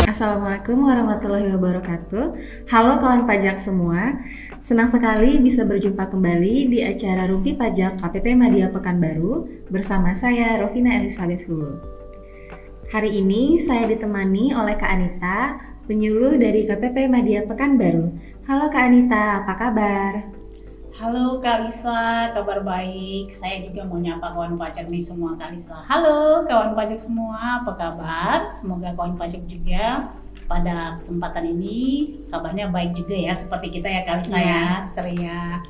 Assalamualaikum warahmatullahi wabarakatuh. Halo kawan pajak semua, senang sekali bisa berjumpa kembali di acara Rumpi Pajak KPP Madya Pekanbaru bersama saya Rovina Elizabeth Hulu. Hari ini saya ditemani oleh Kak Anita, penyuluh dari KPP Madya Pekanbaru. Halo Kak Anita, apa kabar? Halo Kak Lisa, kabar baik. Saya juga mau nyapa kawan pajak nih semua Kak Lisa. Halo kawan pajak semua, apa kabar? Semoga kawan pajak juga pada kesempatan ini kabarnya baik juga ya, seperti kita ya Kak Lisa ya, ceria.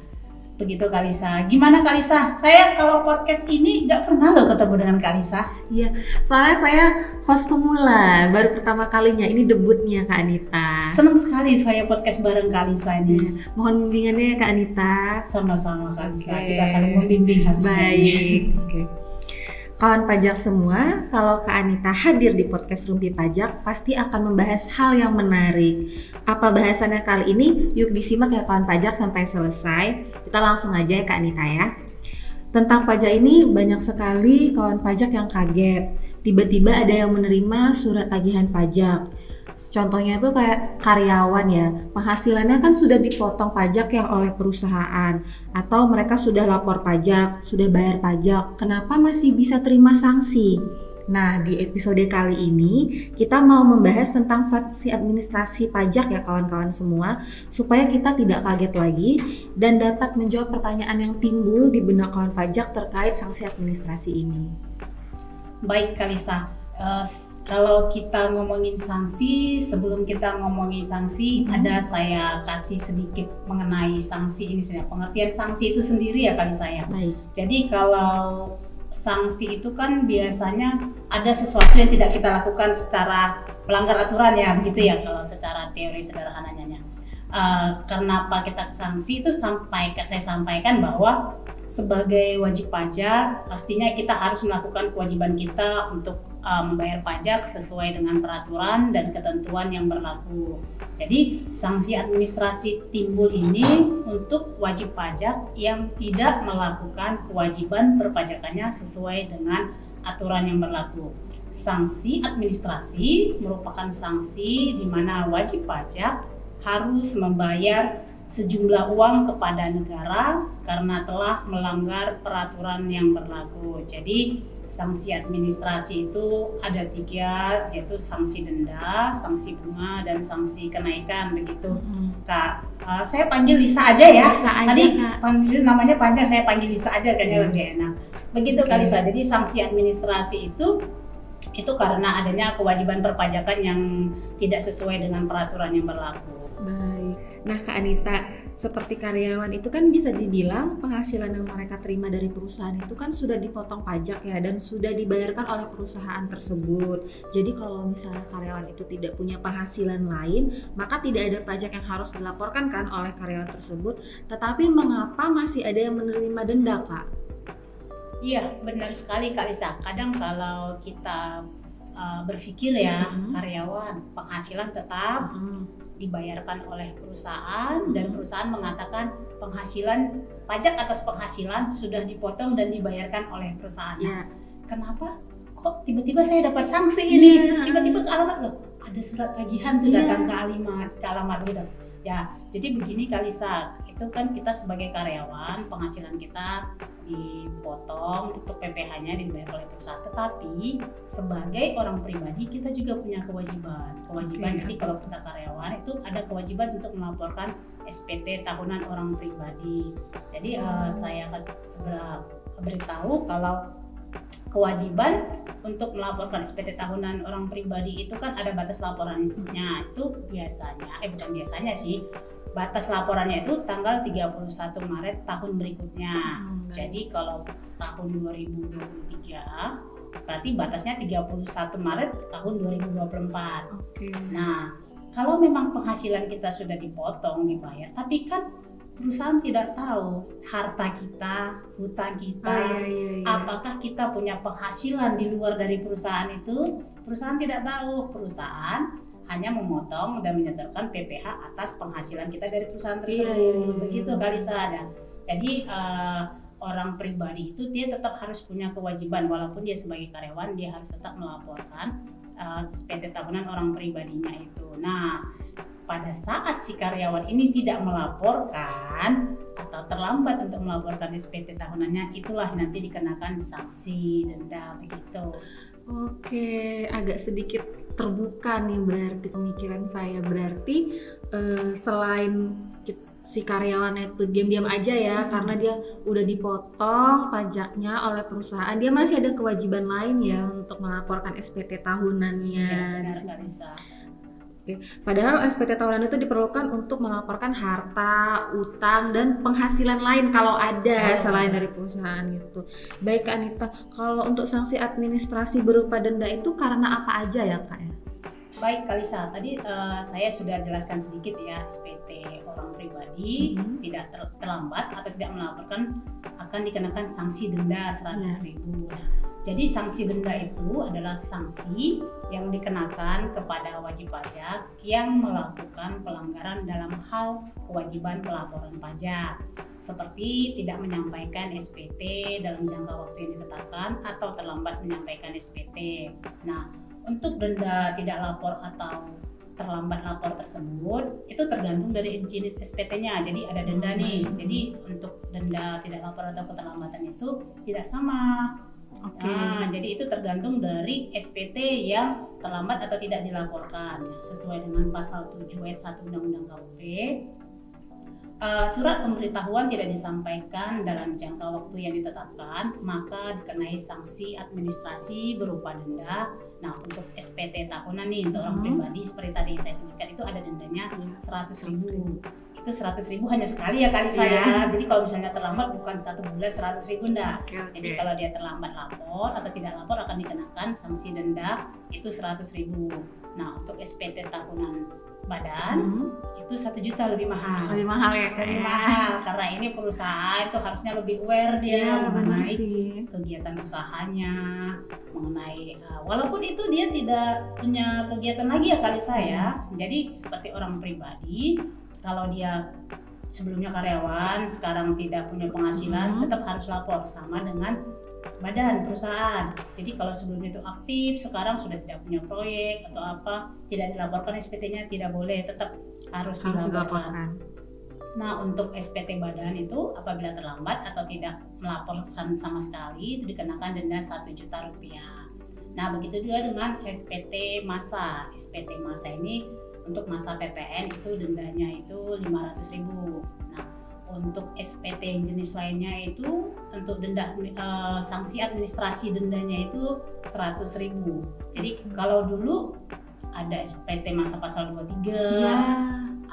Begitu Kak Lisa. Gimana Kak Lisa? Saya kalau podcast ini nggak pernah loh ketemu dengan Kak Lisa. Iya, soalnya saya host pemula, baru pertama kalinya, ini debutnya Kak Anita. Senang sekali saya podcast bareng Kak Lisa ini. Mohon bimbingannya ya Kak Anita. Sama-sama Kak Lisa, kita saling membimbing harusnya. Baik. Oke. Kawan pajak semua, kalau Kak Anita hadir di podcast Rumpi Pajak pasti akan membahas hal yang menarik. Apa bahasannya kali ini? Yuk disimak ya kawan pajak sampai selesai. Kita langsung aja ya Kak Anita ya. Tentang pajak ini banyak sekali kawan pajak yang kaget. Tiba-tiba ada yang menerima surat tagihan pajak. Contohnya itu kayak karyawan ya, penghasilannya kan sudah dipotong pajak ya oleh perusahaan, atau mereka sudah lapor pajak, sudah bayar pajak, kenapa masih bisa terima sanksi? Nah, di episode kali ini kita mau membahas tentang sanksi administrasi pajak ya kawan-kawan semua, supaya kita tidak kaget lagi dan dapat menjawab pertanyaan yang timbul di benak kawan pajak terkait sanksi administrasi ini. Baik Kak Lisa. Kalau kita ngomongin sanksi, sebelum kita ngomongin sanksi, ada saya kasih sedikit mengenai sanksi ini, pengertian sanksi itu sendiri ya kali saya. Baik. Jadi kalau sanksi itu kan biasanya ada sesuatu yang tidak kita lakukan secara melanggar aturan ya, begitu ya kalau secara teori sederhananya. Kenapa kita sanksi itu saya sampaikan bahwa sebagai wajib pajak pastinya kita harus melakukan kewajiban kita untuk membayar pajak sesuai dengan peraturan dan ketentuan yang berlaku. Jadi sanksi administrasi timbul ini untuk wajib pajak yang tidak melakukan kewajiban perpajakannya sesuai dengan aturan yang berlaku. Sanksi administrasi merupakan sanksi di mana wajib pajak harus membayar sejumlah uang kepada negara karena telah melanggar peraturan yang berlaku. Jadi sanksi administrasi itu ada 3, yaitu sanksi denda, sanksi bunga, dan sanksi kenaikan begitu. Kak, saya panggil Lisa aja ya. Lisa aja, tadi Kak. panggil namanya panjang, saya panggil Lisa aja kayaknya lebih enak. Begitu Kak Lisa. Jadi sanksi administrasi itu karena adanya kewajiban perpajakan yang tidak sesuai dengan peraturan yang berlaku. Baik. Nah Kak Anita, seperti karyawan itu kan bisa dibilang penghasilan yang mereka terima dari perusahaan itu kan sudah dipotong pajak ya dan sudah dibayarkan oleh perusahaan tersebut. Jadi kalau misalnya karyawan itu tidak punya penghasilan lain, maka tidak ada pajak yang harus dilaporkan kan oleh karyawan tersebut. Tetapi mengapa masih ada yang menerima denda, Kak? Iya, benar sekali Kak Lisa. Kadang kalau kita berpikir ya, karyawan penghasilan tetap dibayarkan oleh perusahaan dan perusahaan mengatakan penghasilan pajak atas penghasilan sudah dipotong dan dibayarkan oleh perusahaan. Ya. Kenapa? Kok tiba-tiba saya dapat sanksi ini? Tiba-tiba ke alamat loh, ada surat tagihan tuh datang ke alamat gitu. Ya, jadi begini Kak Lisa, itu kan kita sebagai karyawan penghasilan kita dipotong untuk PPh-nya dibayar oleh perusahaan, tetapi sebagai orang pribadi kita juga punya kewajiban. Jadi kalau kita karyawan itu ada kewajiban untuk melaporkan SPT tahunan orang pribadi. Jadi saya kasih beritahu kalau kewajiban untuk melaporkan SPT tahunan orang pribadi itu kan ada batas laporannya. Itu biasanya, bukan biasanya sih, batas laporannya itu tanggal 31 Maret tahun berikutnya. Jadi kalau tahun 2023 berarti batasnya 31 Maret tahun 2024. Nah, kalau memang penghasilan kita sudah dipotong, dibayar, tapi kan perusahaan tidak tahu harta kita, hutang kita, apakah kita punya penghasilan di luar dari perusahaan itu. Perusahaan tidak tahu, perusahaan hanya memotong dan menyetorkan PPh atas penghasilan kita dari perusahaan tersebut. Begitu Kak Lisa. Jadi orang pribadi itu dia tetap harus punya kewajiban, walaupun dia sebagai karyawan dia harus tetap melaporkan SPT tahunan orang pribadinya itu. Nah, pada saat si karyawan ini tidak melaporkan atau terlambat untuk melaporkan SPT tahunannya, itulah nanti dikenakan sanksi denda begitu. Oke, agak sedikit terbuka nih berarti pemikiran saya. Berarti selain si karyawan itu diam-diam aja ya, karena dia udah dipotong pajaknya oleh perusahaan, dia masih ada kewajiban lain ya untuk melaporkan SPT tahunannya. Iya, benar Kalisa. Oke. Padahal SPT tahunan itu diperlukan untuk melaporkan harta, utang, dan penghasilan lain kalau ada selain dari perusahaan itu. Baik Kak Anita, kalau untuk sanksi administrasi berupa denda itu karena apa aja ya Kak ya? Baik Kalisa, tadi saya sudah jelaskan sedikit ya, SPT orang pribadi tidak terlambat atau tidak melaporkan akan dikenakan sanksi denda 100.000. Nah, jadi sanksi denda itu adalah sanksi yang dikenakan kepada wajib pajak yang melakukan pelanggaran dalam hal kewajiban pelaporan pajak, seperti tidak menyampaikan SPT dalam jangka waktu yang ditetapkan atau terlambat menyampaikan SPT. Nah, untuk denda tidak lapor atau terlambat lapor tersebut itu tergantung dari jenis SPT-nya. Jadi ada denda nih. Jadi untuk denda tidak lapor atau keterlambatan itu tidak sama. Nah, jadi itu tergantung dari SPT yang terlambat atau tidak dilaporkan. Sesuai dengan pasal 7 ayat 1 Undang-Undang KUP, surat pemberitahuan tidak disampaikan dalam jangka waktu yang ditetapkan, maka dikenai sanksi administrasi berupa denda. Nah, untuk SPT tahunan nih untuk orang pribadi seperti tadi saya sebutkan itu ada dendanya 100.000. Itu 100.000 hanya sekali ya kali saya. Jadi kalau misalnya terlambat bukan 1 bulan 100.000 enggak. Jadi kalau dia terlambat lapor atau tidak lapor akan dikenakan sanksi denda itu 100.000. Nah, untuk SPT tahunan badan itu 1 juta lebih mahal. Lebih mahal ya Kak? Lebih mahal karena ini perusahaan itu harusnya lebih aware dia mengenai kegiatan usahanya, mengenai walaupun itu dia tidak punya kegiatan lagi ya kali saya. Jadi seperti orang pribadi, kalau dia sebelumnya karyawan, sekarang tidak punya penghasilan, tetap harus lapor sama dengan badan perusahaan. Jadi kalau sebelumnya itu aktif, sekarang sudah tidak punya proyek atau apa, tidak dilaporkan SPT-nya, tidak boleh, tetap harus dilaporkan. Nah, untuk SPT badan itu apabila terlambat atau tidak melaporkan sama sekali itu dikenakan denda 1 juta rupiah. Nah, begitu juga dengan SPT masa. SPT masa ini untuk masa PPN itu dendanya itu 500.000. Nah, untuk SPT yang jenis lainnya itu untuk denda sanksi administrasi dendanya itu 100.000. Jadi kalau dulu ada SPT masa pasal 23,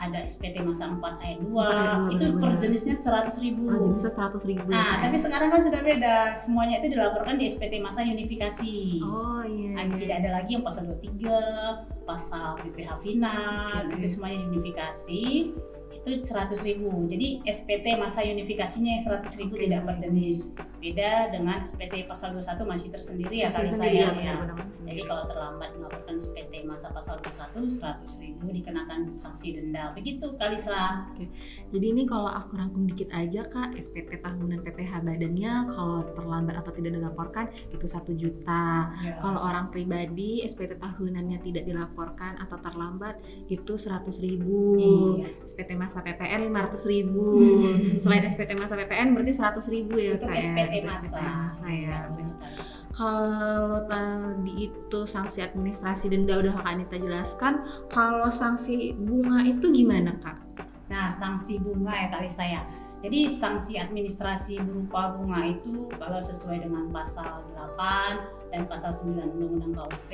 ada SPT masa 4 ayat 2, itu per jenisnya 100.000. Per jenisnya 100.000. Nah, tapi sekarang kan sudah beda. Semuanya itu dilaporkan di SPT masa unifikasi. Oh iya. Tidak ada lagi yang pasal 23, pasal BPH final, itu semuanya unifikasi. Itu 100.000. Jadi SPT masa unifikasinya yang 100.000 tidak berjenis. Beda dengan SPT pasal 21 masih tersendiri ya kali saya ya. Jadi kalau terlambat melaporkan SPT masa pasal 21 100.000 dikenakan sanksi denda. Begitu Kalisa. Jadi ini kalau aku rangkum dikit aja Kak, SPT tahunan PPH badannya kalau terlambat atau tidak dilaporkan itu 1 juta. Kalau orang pribadi SPT tahunannya tidak dilaporkan atau terlambat itu 100.000. SPT masa PPN 500.000. Selain SPT masa PPN berarti 100.000 ya Kak ya. SPT masa ya. Kalau tadi itu sanksi administrasi denda udah Kak Anita jelaskan, kalau sanksi bunga itu gimana Kak? Nah, sanksi bunga ya kali saya. Jadi sanksi administrasi berupa bunga itu kalau sesuai dengan pasal 8 dan pasal 9 Undang-Undang KUP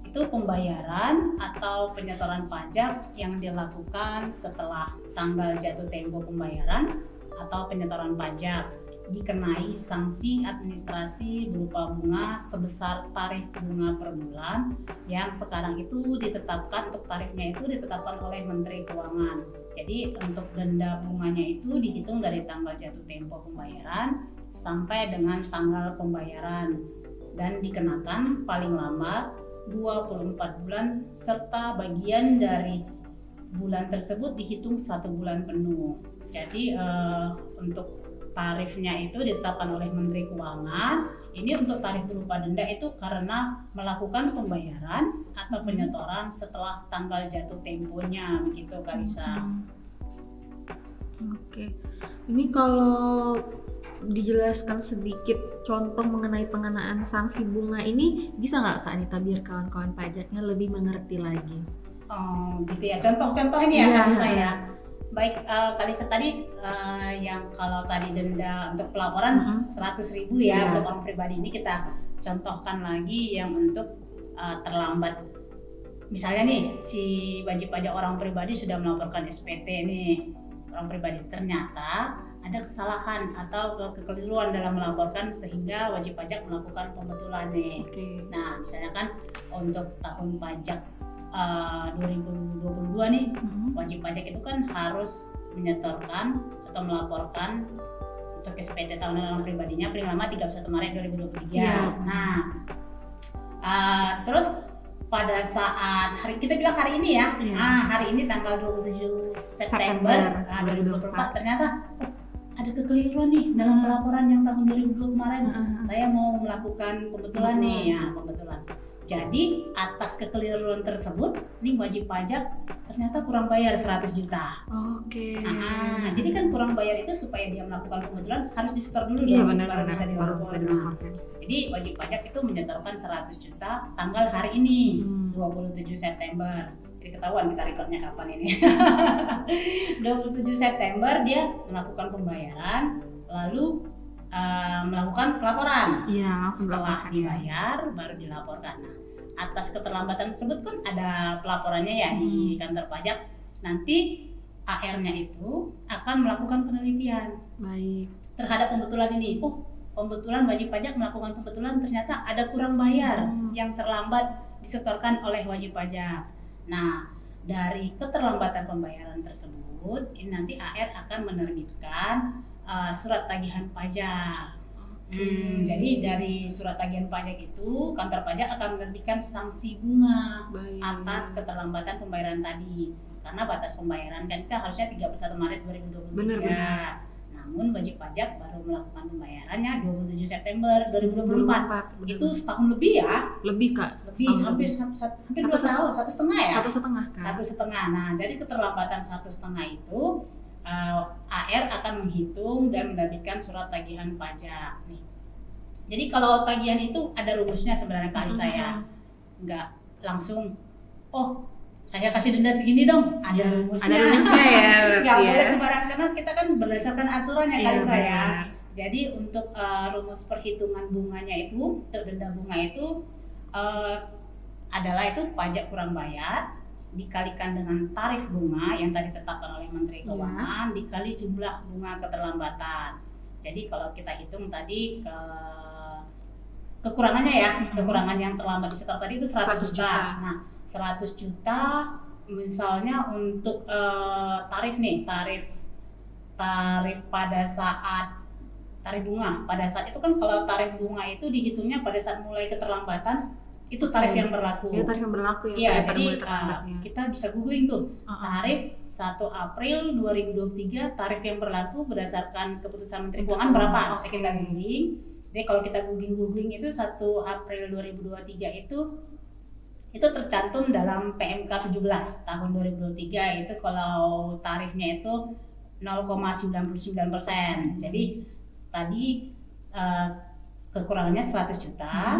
itu pembayaran atau penyetoran pajak yang dilakukan setelah tanggal jatuh tempo pembayaran atau penyetoran pajak dikenai sanksi administrasi berupa bunga sebesar tarif bunga per bulan yang sekarang itu ditetapkan, untuk tarifnya itu ditetapkan oleh Menteri Keuangan. Jadi untuk denda bunganya itu dihitung dari tanggal jatuh tempo pembayaran sampai dengan tanggal pembayaran dan dikenakan paling lambat 24 bulan serta bagian dari bulan tersebut dihitung 1 bulan penuh. Jadi untuk tarifnya itu ditetapkan oleh Menteri Keuangan. Ini untuk tarif berupa denda itu karena melakukan pembayaran atau penyetoran setelah tanggal jatuh temponya, begitu Kalisa. Oke. Ini kalau dijelaskan sedikit contoh mengenai pengenaan sanksi bunga ini bisa nggak Kak Anita biar kawan-kawan pajaknya lebih mengerti lagi? Oh, gitu ya. Contoh-contoh ini ya Kalisa ya. Baik, Kalisa tadi yang kalau tadi denda untuk pelaporan 100.000 ya untuk orang pribadi, ini kita contohkan lagi yang untuk terlambat. Misalnya nih si wajib pajak orang pribadi sudah melaporkan SPT nih orang pribadi, ternyata ada kesalahan atau kekeliruan dalam melaporkan sehingga wajib pajak melakukan pembetulan nih. Nah, misalnya kan untuk tahun pajak 2022 nih, wajib pajak itu kan harus menyetorkan atau melaporkan untuk SPT tahunan orang pribadinya paling lama 31 Maret 2023. Nah, terus pada saat kita bilang hari ini ya, hari ini tanggal 27 September 2024 ternyata ada kekeliruan nih dalam pelaporan yang tahun 2020 kemarin. Saya mau melakukan pembetulan nih, ya pembetulan. Jadi atas kekeliruan tersebut, nih wajib pajak ternyata kurang bayar 100 juta. Jadi kan kurang bayar itu supaya dia melakukan pembetulan harus disetor dulu dong, baru bisa dilaporkan. Jadi wajib pajak itu menyetorkan 100 juta tanggal hari ini, 27 September. Jadi ketahuan kita recordnya kapan ini. 27 September dia melakukan pembayaran, lalu melakukan pelaporan. Setelah dibayar baru dilaporkan. Nah, atas keterlambatan tersebut kan ada pelaporannya ya di kantor pajak. Nanti AR-nya itu akan melakukan penelitian terhadap pembetulan ini. Pembetulan wajib pajak melakukan pembetulan ternyata ada kurang bayar yang terlambat disetorkan oleh wajib pajak. Nah, dari keterlambatan pembayaran tersebut, ini nanti AR akan menerbitkan surat tagihan pajak. Jadi dari surat tagihan pajak itu kantor pajak akan menerbitkan sanksi bunga atas keterlambatan pembayaran tadi. Karena batas pembayaran kan kita harusnya 31 Maret 2023. Namun wajib pajak baru melakukan pembayarannya 27 September 2024. Itu setahun lebih ya? Lebih Kak. Lebih hampir 2 tahun, 1,5 ya? 1,5 Kak. 1,5. Nah, dari keterlambatan 1,5 itu AR akan menghitung dan menerbitkan surat tagihan pajak nih. Jadi kalau tagihan itu ada rumusnya sebenarnya kali saya nggak langsung saya kasih denda segini dong, ada rumusnya. Ada rumusnya ya, nggak boleh sembarang karena kita kan berdasarkan aturannya kali saya. Jadi untuk rumus perhitungan bunganya itu, untuk denda bunga itu adalah itu pajak kurang bayar dikalikan dengan tarif bunga yang tadi ditetapkan oleh Menteri Keuangan dikali jumlah bunga keterlambatan. Jadi kalau kita hitung tadi kekurangannya ya, kekurangan yang terlambat disetor tadi itu 100 juta. Nah, 100 juta misalnya untuk tarif pada saat tarif bunga. Pada saat itu kan kalau tarif bunga itu dihitungnya pada saat mulai keterlambatan itu tarif yang berlaku. Itu tarif yang berlaku ya. Iya, jadi kita bisa googling tuh tarif 1 April 2023 tarif yang berlaku berdasarkan keputusan Menteri Keuangan berapa? Bisa kita googling. Jadi kalau kita googling itu 1 April 2023 itu tercantum dalam PMK 17 tahun 2023 itu kalau tarifnya itu 0,99%. Jadi tadi kekurangannya 100 juta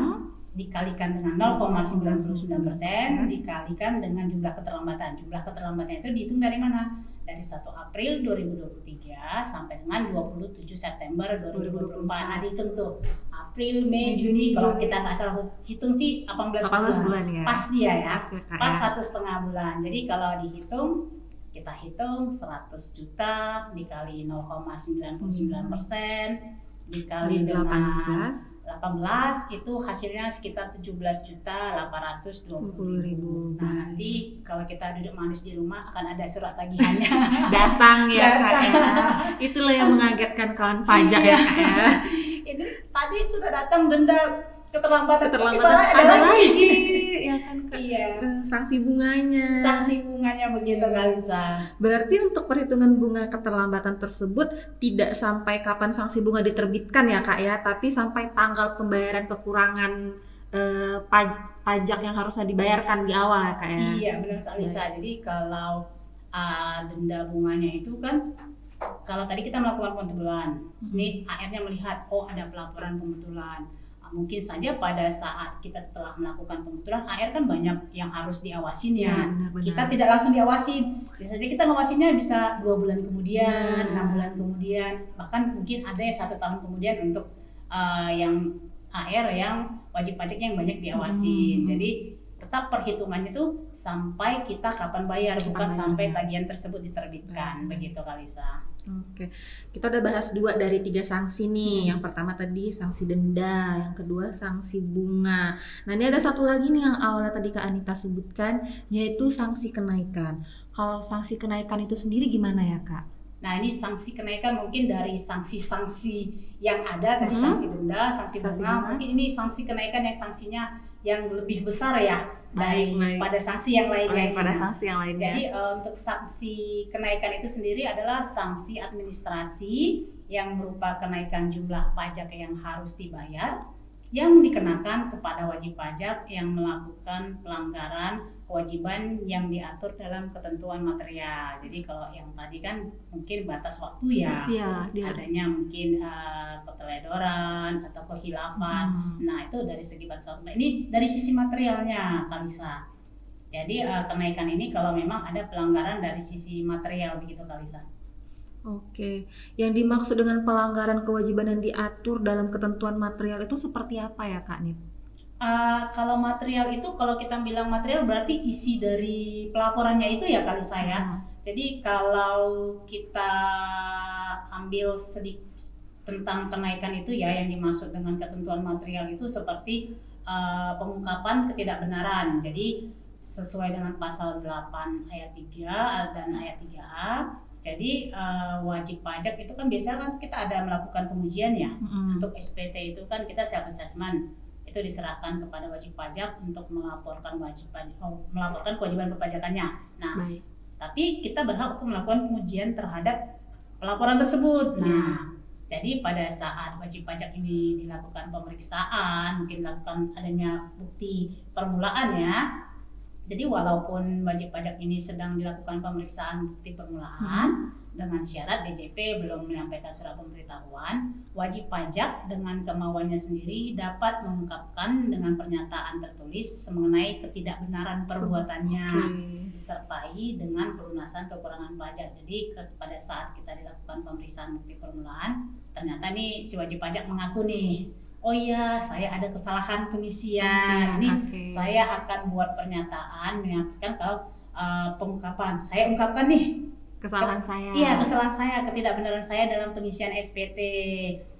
dikalikan dengan 0,99% dikalikan dengan jumlah keterlambatan. Jumlah keterlambatannya itu dihitung dari mana? Dari 1 April 2023 sampai dengan 27 September 2024. Nah, dihitung tuh April, Mei, Juni. Kalau kita nggak salah hitung sih 18 bulan ya. Pas dia ya. Pas 1,5 bulan. Jadi kalau dihitung kita hitung 100 juta dikali 0,99% dikali dengan 18 itu hasilnya sekitar 17.820.000. Nah, nanti kalau kita duduk manis di rumah akan ada surat tagihannya. Datang ya Kak ya. Itulah yang mengagetkan kawan pajak ya Kak ya. Ini tadi sudah datang denda keterlambatan ada lagi ya kan Kak? Iya. Sanksi bunganya. Sanksi bunganya begitu Kalisa. Berarti untuk perhitungan bunga keterlambatan tersebut tidak sampai kapan sanksi bunga diterbitkan ya Kak ya, tapi sampai tanggal pembayaran kekurangan pajak yang harusnya dibayarkan di awal ya Kak ya. Iya benar Kalisa. Jadi kalau denda bunganya itu kan, kalau tadi kita melakukan pembetulan, sini AR-nya melihat ada pelaporan pembetulan. Mungkin saja pada saat kita setelah melakukan pembetulan, AR kan banyak yang harus diawasin ya. Benar-benar. Kita tidak langsung diawasin. Biasanya kita ngawasinnya bisa 2 bulan kemudian, 6 bulan kemudian, bahkan mungkin ada yang 1 tahun kemudian untuk yang AR yang wajib pajak yang banyak diawasin. Jadi tetap perhitungannya tuh sampai kita kapan bayar, bukan sampai tagihan tersebut diterbitkan. Begitu Kalisa. Oke, kita udah bahas 2 dari 3 sanksi nih. Yang pertama tadi sanksi denda, yang kedua sanksi bunga. Nah ini ada satu lagi nih yang awalnya tadi Kak Anita sebutkan, yaitu sanksi kenaikan. Kalau sanksi kenaikan itu sendiri gimana ya Kak? Nah ini sanksi kenaikan mungkin dari sanksi-sanksi yang ada, tadi sanksi denda, sanksi bunga. Mungkin ini sanksi kenaikan yang sanksinya yang lebih besar ya pada sanksi yang lainnya. Jadi untuk sanksi kenaikan itu sendiri adalah sanksi administrasi yang berupa kenaikan jumlah pajak yang harus dibayar yang dikenakan kepada wajib pajak yang melakukan pelanggaran kewajiban yang diatur dalam ketentuan material. Jadi kalau yang tadi kan mungkin batas waktu ya, adanya mungkin keteledoran atau kehilafan. Nah itu dari segi batas waktu. Nah, ini dari sisi materialnya Kalisa. Jadi kenaikan ini kalau memang ada pelanggaran dari sisi material begitu Kalisa. Oke, yang dimaksud dengan pelanggaran kewajiban yang diatur dalam ketentuan material itu seperti apa ya Kak Nip? Kalau material itu, kalau kita bilang material berarti isi dari pelaporannya itu ya Kalisa ya. Jadi kalau kita ambil sedikit tentang kenaikan itu ya, yang dimaksud dengan ketentuan material itu seperti pengungkapan ketidakbenaran. Jadi sesuai dengan pasal 8 ayat 3 dan ayat 3A. Jadi wajib pajak itu kan biasanya kan kita ada melakukan pengujian ya. Untuk SPT itu kan kita self assessment. Itu diserahkan kepada wajib pajak untuk melaporkan melaporkan kewajiban perpajakannya. Nah, tapi kita berhak untuk melakukan pengujian terhadap pelaporan tersebut. Nah, jadi pada saat wajib pajak ini dilakukan pemeriksaan, mungkin dilakukan adanya bukti permulaan ya. Jadi walaupun wajib pajak ini sedang dilakukan pemeriksaan bukti permulaan dengan syarat DJP belum menyampaikan surat pemberitahuan, wajib pajak dengan kemauannya sendiri dapat mengungkapkan dengan pernyataan tertulis mengenai ketidakbenaran perbuatannya, disertai dengan pelunasan kekurangan pajak. Jadi pada saat kita dilakukan pemeriksaan bukti permulaan, ternyata nih si wajib pajak mengaku nih, oh iya, saya ada kesalahan pengisian. Ini saya akan buat pernyataan menyampaikan kalau pengungkapan. Saya ungkapkan nih kesalahan saya. Iya, kesalahan saya, ketidakbenaran saya dalam pengisian SPT.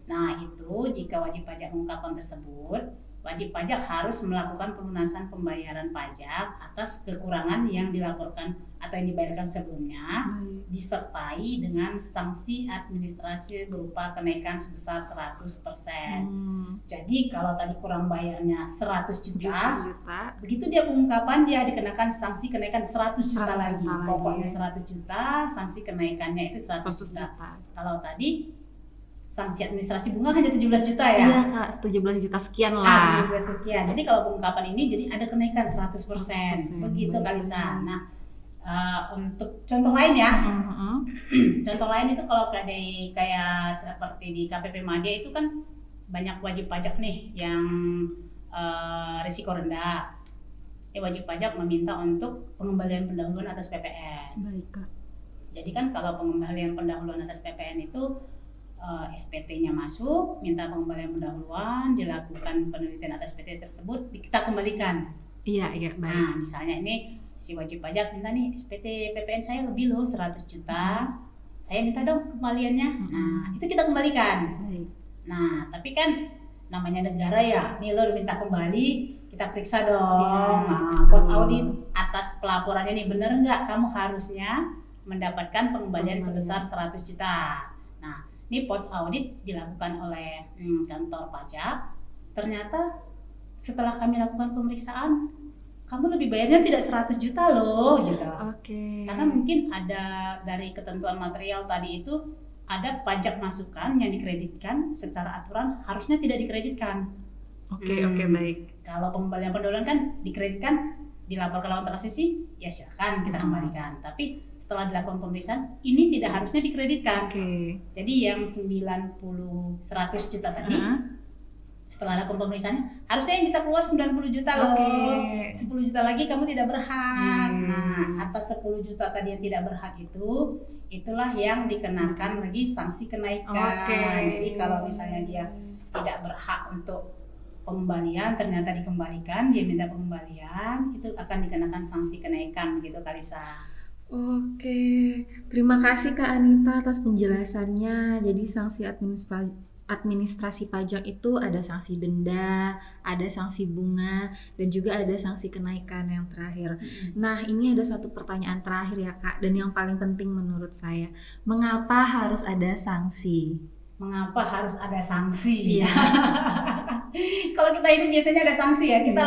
Nah, itu jika wajib pajak mengungkapkan tersebut, wajib pajak harus melakukan pelunasan pembayaran pajak atas kekurangan yang dilaporkan atau yang dibayarkan sebelumnya, disertai dengan sanksi administrasi berupa kenaikan sebesar 100%. Jadi kalau tadi kurang bayarnya 100 juta, begitu dia pengungkapan dia dikenakan sanksi kenaikan 100 juta lagi. Pokoknya 100 juta, sanksi kenaikannya itu 100 juta. Kalau tadi sanksi administrasi bunga hanya 17 juta ya? Iya Kak, 17 juta sekian lah. 17 juta sekian. Jadi kalau pengungkapan ini jadi ada kenaikan 100%. Begitu Kalisa. Nah, untuk contoh lain ya. Contoh lain itu kalau kayak seperti di KPP Madya itu kan banyak wajib pajak nih yang risiko rendah. Wajib pajak meminta untuk pengembalian pendahuluan atas PPN. Baik Kak. Jadi kan kalau pengembalian pendahuluan atas PPN itu SPT-nya masuk, minta pengembalian pendahuluan, dilakukan penelitian atas SPT tersebut, kita kembalikan. Iya, baik. Nah, misalnya ini si wajib pajak minta nih SPT PPN saya lebih loh 100 juta, saya minta dong kembaliannya. Nah, itu kita kembalikan. Baik. Nah, tapi kan namanya negara ya, nih lo minta kembali, kita periksa dong. Pos audit atas pelaporannya nih, bener nggak kamu harusnya mendapatkan pengembalian sebesar 100 juta. Nah, ini pos audit dilakukan oleh kantor pajak, ternyata setelah kami lakukan pemeriksaan, kamu lebih bayarnya tidak 100 juta loh gitu. Oke. Karena mungkin ada dari ketentuan material tadi itu ada pajak masukan yang dikreditkan secara aturan harusnya tidak dikreditkan. Oke, baik. Kalau pengembalian pendahuluan kan dikreditkan, dilaporkan lawan transisi, ya silakan kita kembalikan. Tapi setelah dilakukan pemeriksaan, ini tidak harusnya dikreditkan. Oke. Jadi yang 100 juta tadi, setelah lakukan pemeriksaan, harusnya yang bisa keluar 90 juta loh. 10 juta lagi kamu tidak berhak. Nah, atas 10 juta tadi yang tidak berhak itu, itulah yang dikenakan lagi sanksi kenaikan. Jadi kalau misalnya dia tidak berhak untuk pengembalian, ternyata dikembalikan, dia minta pengembalian, itu akan dikenakan sanksi kenaikan gitu Kalisa. Oke, terima kasih Kak Anita atas penjelasannya. Jadi sanksi administrasi pajak itu ada sanksi denda, ada sanksi bunga, dan juga ada sanksi kenaikan yang terakhir. Nah, ini ada satu pertanyaan terakhir ya Kak, dan yang paling penting menurut saya. Mengapa harus ada sanksi? Mengapa harus ada sanksi? Iya. Kalau kita hidup biasanya ada sanksi ya, kita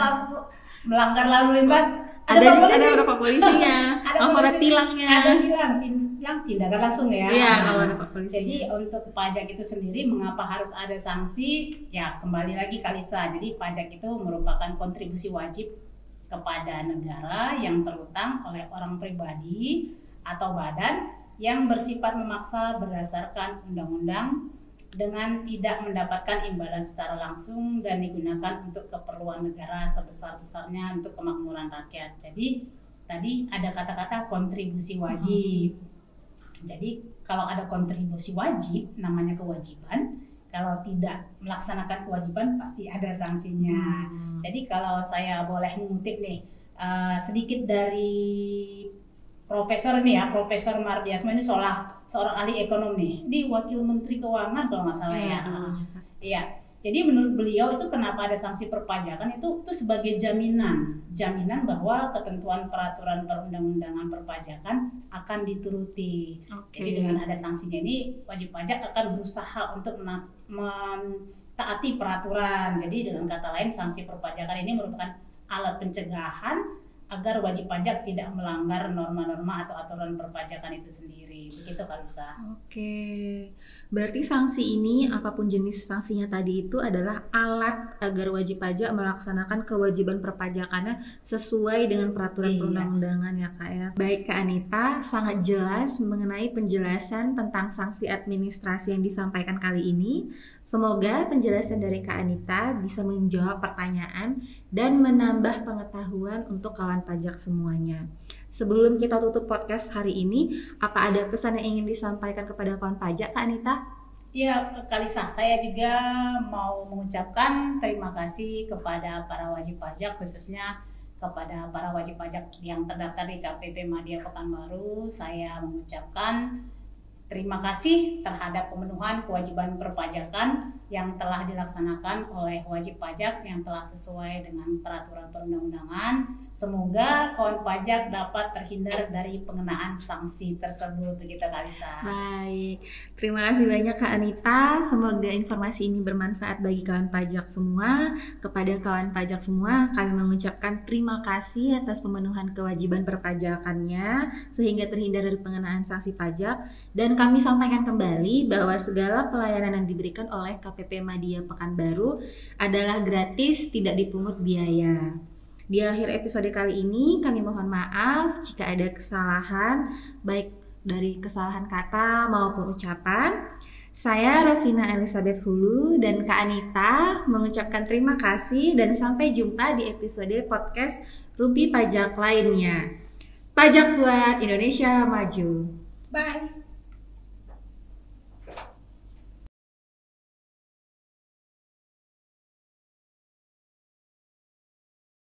melanggar lalu lintas, ada berapa polisinya, langsung ada tilangnya. Ada tilang tindakan langsung ya. Iya, kalau ada polisi. Jadi untuk pajak itu sendiri mengapa harus ada sanksi? Ya kembali lagi Kalisa. Jadi pajak itu merupakan kontribusi wajib kepada negara yang terutang oleh orang pribadi atau badan yang bersifat memaksa berdasarkan undang-undang dengan tidak mendapatkan imbalan secara langsung dan digunakan untuk keperluan negara sebesar-besarnya untuk kemakmuran rakyat. Jadi tadi ada kata-kata kontribusi wajib. Jadi kalau ada kontribusi wajib namanya kewajiban, kalau tidak melaksanakan kewajiban pasti ada sanksinya. Jadi kalau saya boleh mengutip nih sedikit dari Profesor Mardiasma ini seorang ahli ekonom nih. Ini wakil menteri keuangan kalau nggak salah ya. Iya. Jadi menurut beliau itu kenapa ada sanksi perpajakan itu sebagai jaminan bahwa ketentuan peraturan perundang-undangan perpajakan akan dituruti. Jadi dengan ada sanksinya ini wajib pajak akan berusaha untuk mentaati peraturan. Jadi dengan kata lain sanksi perpajakan ini merupakan alat pencegahan agar wajib pajak tidak melanggar norma-norma atau aturan perpajakan itu sendiri. Begitu Kalisa. Oke. Berarti sanksi ini apapun jenis sanksinya tadi itu adalah alat agar wajib pajak melaksanakan kewajiban perpajakannya sesuai dengan peraturan perundang-undangan ya Kak ya. Baik Kak Anita, sangat jelas mengenai penjelasan tentang sanksi administrasi yang disampaikan kali ini. Semoga penjelasan dari Kak Anita bisa menjawab pertanyaan dan menambah pengetahuan untuk kawan pajak semuanya. Sebelum kita tutup podcast hari ini, apa ada pesan yang ingin disampaikan kepada kawan pajak, Kak Anita? Ya, Kalisa, saya juga mau mengucapkan terima kasih kepada para wajib pajak, khususnya kepada para wajib pajak yang terdaftar di KPP Madya Pekanbaru. Saya mengucapkan terima kasih terhadap pemenuhan kewajiban perpajakan yang telah dilaksanakan oleh wajib pajak yang telah sesuai dengan peraturan perundang-undangan. Semoga kawan pajak dapat terhindar dari pengenaan sanksi tersebut. Begitu Kalisa. Baik, terima kasih banyak Kak Anita. Semoga informasi ini bermanfaat bagi kawan pajak semua. Kepada kawan pajak semua, kami mengucapkan terima kasih atas pemenuhan kewajiban perpajakannya sehingga terhindar dari pengenaan sanksi pajak. Dan kami sampaikan kembali bahwa segala pelayanan yang diberikan oleh KPP Madya Pekanbaru adalah gratis, tidak dipungut biaya. Di akhir episode kali ini kami mohon maaf jika ada kesalahan, baik dari kesalahan kata maupun ucapan. Saya Rovina Elizabeth Hulu dan Kak Anita mengucapkan terima kasih dan sampai jumpa di episode podcast Rumpi Pajak lainnya. Pajak buat Indonesia Maju. Bye.